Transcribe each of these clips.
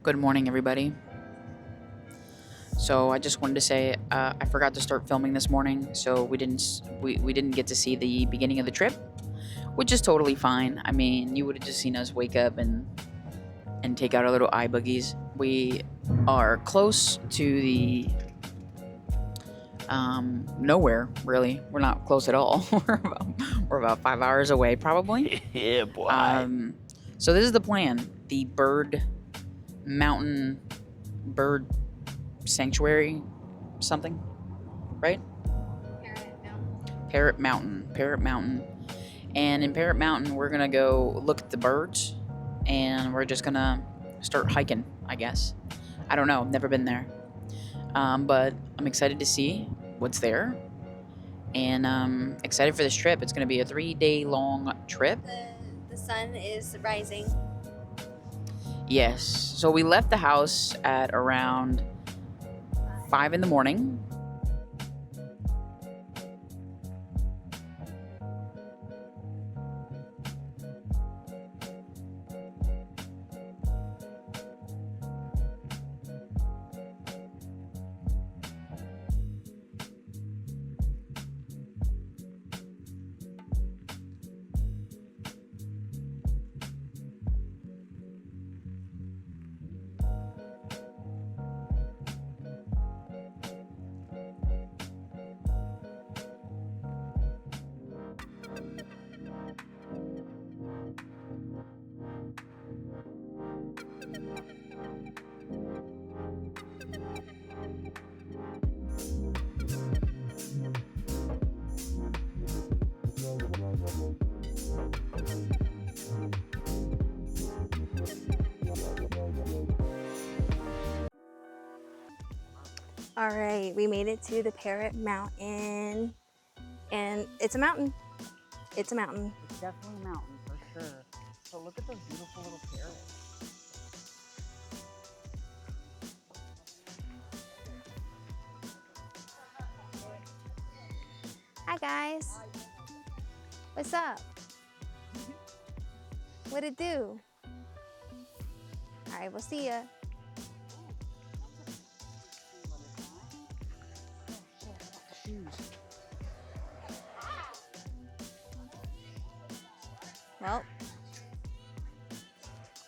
Good morning, everybody. So I just wanted to say I forgot to start filming this morning, so we didn't get to see the beginning of the trip, which is totally fine. I mean, you would have just seen us wake up and take out our little eye buggies. We are close to the nowhere, really. We're not close at all. we're about 5 hours away, probably. Yeah, boy. So this is the plan: the bird sanctuary, something, right? Parrot Mountain. And in Parrot Mountain, we're gonna go look at the birds, and we're just gonna start hiking, I guess. I don't know, never been there. But I'm excited to see what's there, and excited for this trip. It's gonna be a 3-day long trip. The sun is rising. Yes. So we left the house at around 5 in the morning. All right, we made it to the Parrot Mountain, and it's a mountain. It's a mountain. It's definitely a mountain for sure. So look at those beautiful little parrots. Hi guys. What's up? What it do? All right, we'll see ya. Well,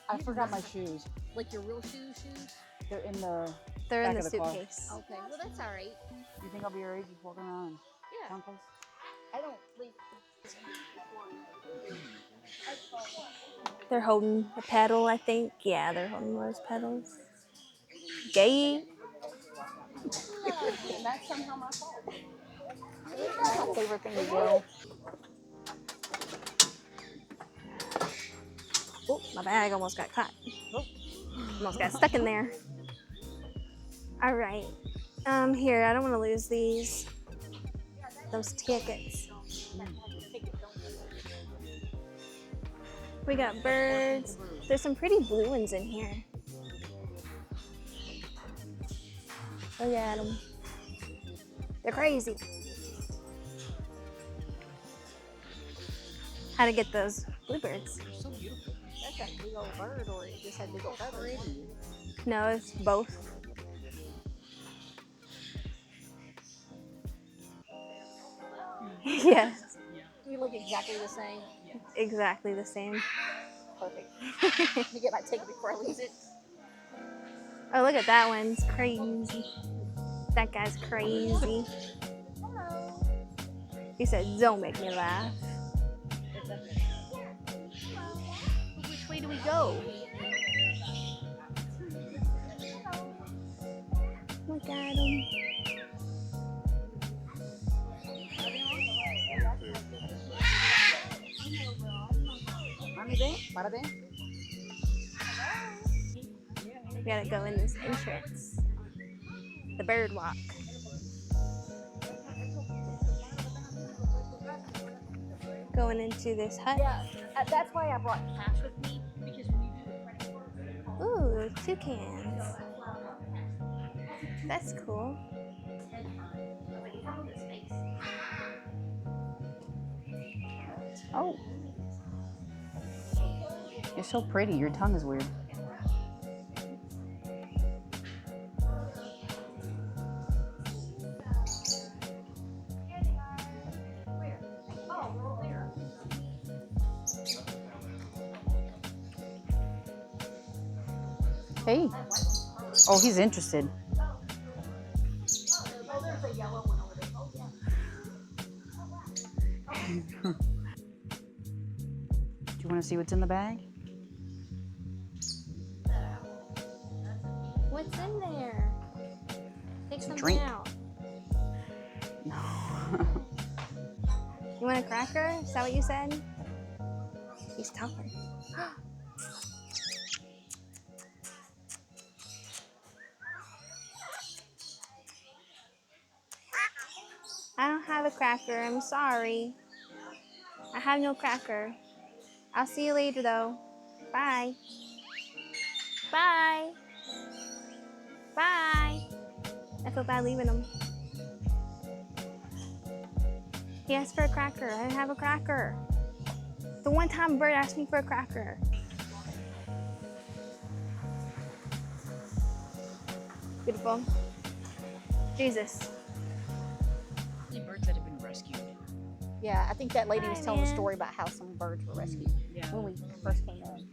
I forgot my shoes. Like your real shoes? They're in the. they're in Back the of the car. suitcase. Okay, well that's all right. You think I'll be your age just walking around? Yeah, Someplace? I don't think. They're holding a pedal, I think. Yeah, they're holding those pedals. Gay. And that's somehow my fault. That's my favorite thing to do. Oh, my bag almost got caught. Almost got stuck in there. All right. Here, I don't want to lose these. Those tickets. We got birds. There's some pretty blue ones in here. Look at them. They're crazy. How to get those bluebirds? So beautiful. That's a big old bird, or it just had big old feathers. No, it's both. Yes, We look exactly the same. exactly the same. Perfect. Let me get my ticket before I lose it. Oh, look at that one. It's crazy. That guy's crazy. He said, "Don't make me laugh." Which way do we go? Look at him. We gotta go in this entrance. The bird walk. Going into this hut. Yeah, that's why I brought cash with me, because when you do the credit card. Ooh, toucans. That's cool. Oh. You're so pretty. Your tongue is weird. Hey. Oh, he's interested. Oh, there's a yellow one over there. Oh, yeah. Do you want to see what's in the bag? What's in there? Take something drink. out. No. You want a cracker? Is that what you said? He's talking. I don't have a cracker. I'm sorry. I have no cracker. I'll see you later, though. Bye. Bye. Bye. I feel bad leaving him. He asked for a cracker. I didn't have a cracker. The one time Bird asked me for a cracker. Beautiful. Jesus. How many birds that have been rescued? Yeah, I think that lady was Hi, telling a man. story about how some birds were rescued Yeah. when we first came in.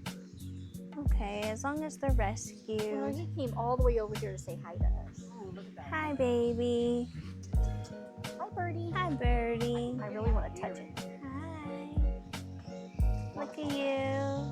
Okay, as long as they're Well, rescued. he came all the way over here to say hi to us. Oh, look at that. Hi, baby. Hi, birdie. Hi, birdie. I really want to touch it. Hi. Look at you.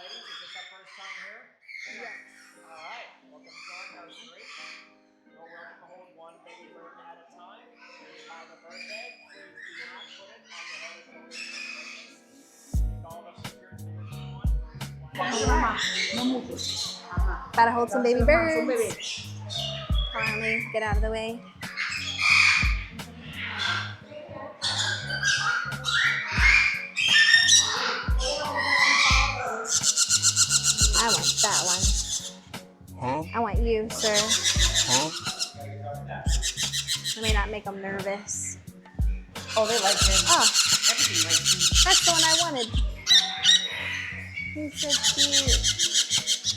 Ladies, is this our first time here? Yes. All right. Welcome to our nursery. You're welcome to hold one baby bird at a time. When you have a birthday, please do not put it on your other children's birthdays. Take all the secure children one. Gotta hold some baby birds. Hold on, let me get out of the way. I want that one. Huh? I want you, sir. Huh? Let me not make them nervous. Oh, they like him. Oh, Everything likes him. that's the one I wanted. He's so cute.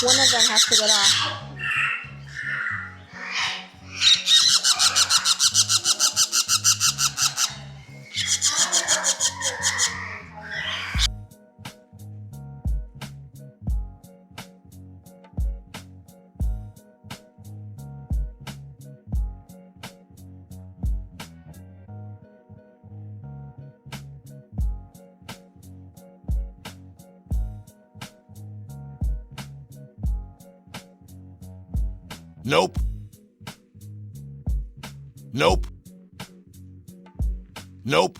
One of them has to get off. Nope. Nope. Nope.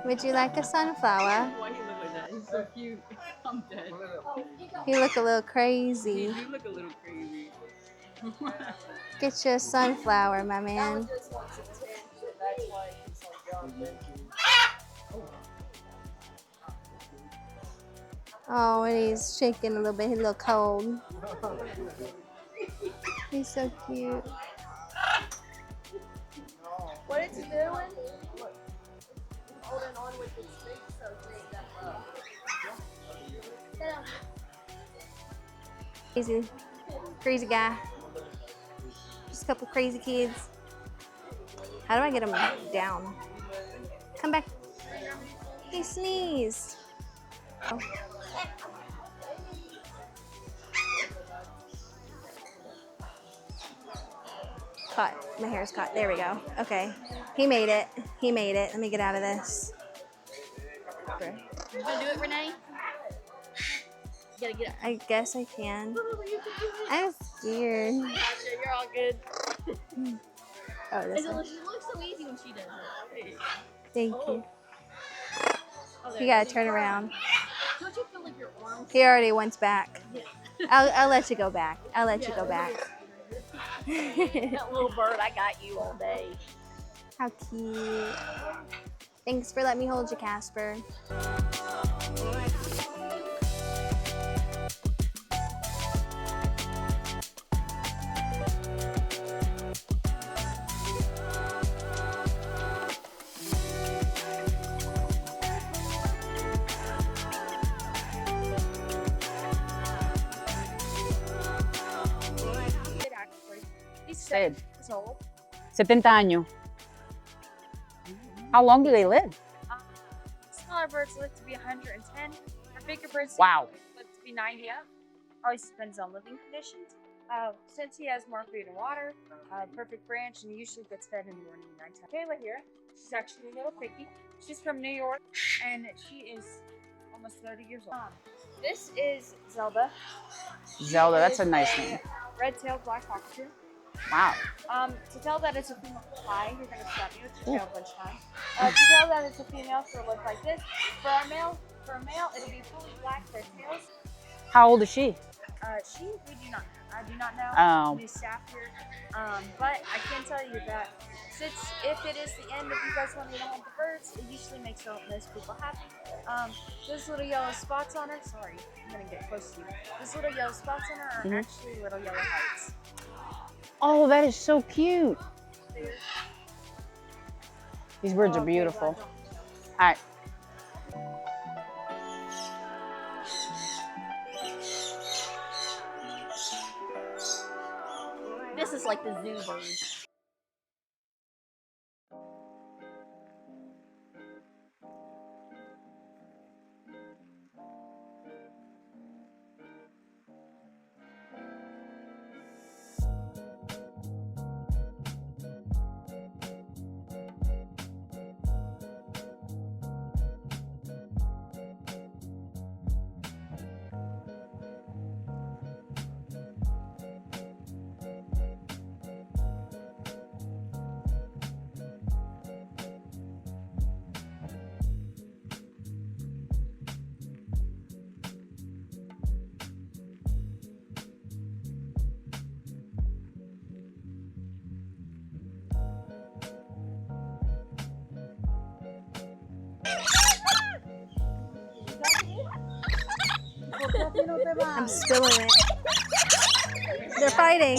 Would you like a sunflower? Why you look like that? He's so cute. I'm dead. You look a little crazy. You look a little crazy. Get you a sunflower, my man. Oh, and he's shaking a little bit. He's a little cold. He's so cute. What it's doing? Holding on with his feet so it makes that love. Crazy, crazy guy. Just a couple crazy kids. How do I get him down? Come back. He sneezed. Oh. Caught. My hair's caught. There we go. Okay. He made it. He made it. Let me get out of this. You gonna do it, Renee? You gotta get up. I guess I can. I'm scared. Gotcha, you're all good. Oh, this She one. looks so easy when she does it. Thank you. Oh, You gotta turn around. Don't you feel like your arms? He already went back. I'll let you go back. I'll let you go back. That little bird, I got you all day. How cute. Thanks for letting me hold you, Casper. Sid. Years old. 70 años. How long do they live? Smaller birds live to be 110. Our bigger birds Wow. live to be 90 up. Always depends on living conditions. Since he has more food and water, perfect branch, and usually gets fed in the morning and nighttime. Kayla here, she's actually a little picky. She's from New York, and she is almost 30 years old. This is Zelda. Zelda, that's a nice name. Red-tailed black cockatoo. Wow. To tell that it's a female, hi, you're gonna stop me with your tail a bunch of times. To tell that it's a female, she'll look like this. For a male, it'll be fully black. Their tails. How old is she? We do not know. I do not know. Oh. New staff here. But I can tell you that since if it is the end of you guys wanting to hold the birds, it usually makes most people happy. Those little yellow spots on her, sorry, I'm gonna get close to you. Those little yellow spots on her are actually little yellow hearts. Oh, that is so cute. These birds are beautiful. All right. This is like the zoo bird. I'm spilling it. They're fighting.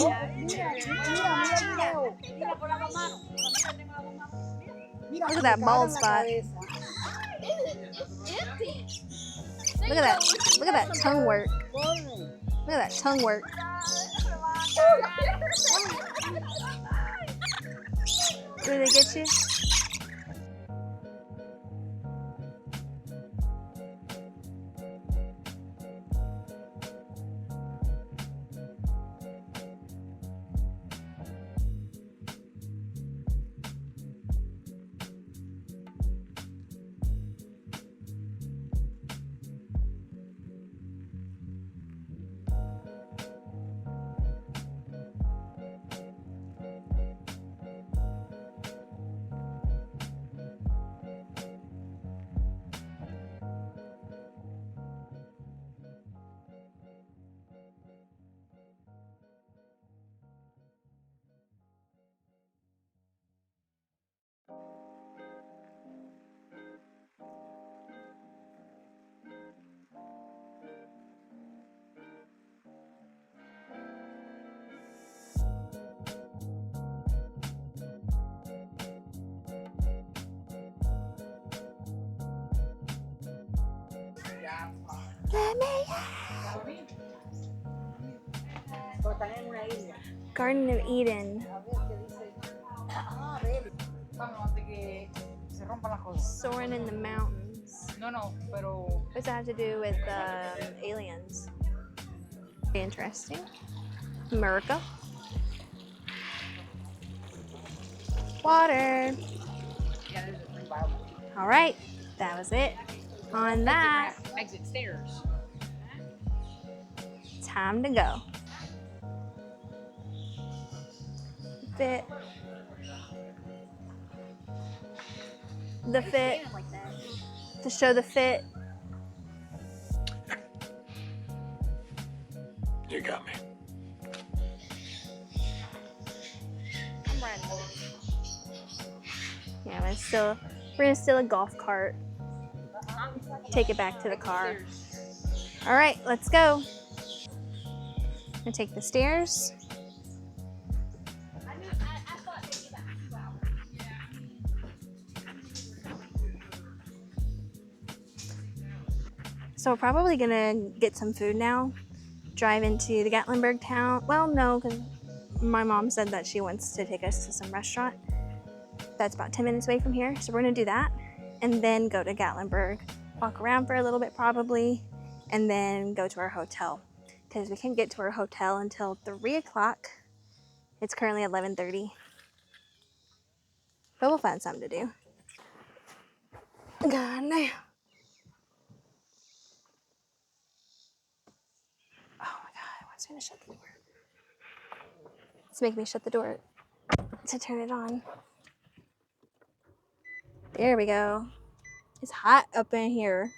Look at that bald spot. Look at that. Look at that tongue work. Look at that tongue work. Did they get you? Let me Garden of Eden. Soaring in the mountains. What's that have to do with aliens? Very interesting. America. Water. All right, that was it. On that, Exit stairs. time to go. Fit. The fit. To show the fit. You got me. Yeah, we're gonna steal a golf cart. Take it back to the car. All right, let's go. I'm gonna take the stairs. So we're probably gonna get some food now. Drive into the Gatlinburg town. Well, no, because my mom said that she wants to take us to some restaurant that's about 10 minutes away from here. So we're gonna do that and then go to Gatlinburg, walk around for a little bit probably, and then go to our hotel because we can't get to our hotel until 3 o'clock. It's currently 11:30, but we'll find something to do. God damn. Oh my God, it wants me to shut the door. It's making me shut the door to turn it on. There we go. It's hot up in here.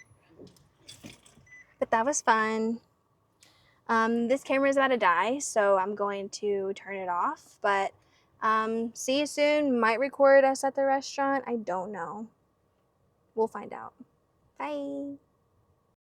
But that was fun. This camera is about to die, so I'm going to turn it off. But see you soon. Might record us at the restaurant. I don't know. We'll find out. Bye.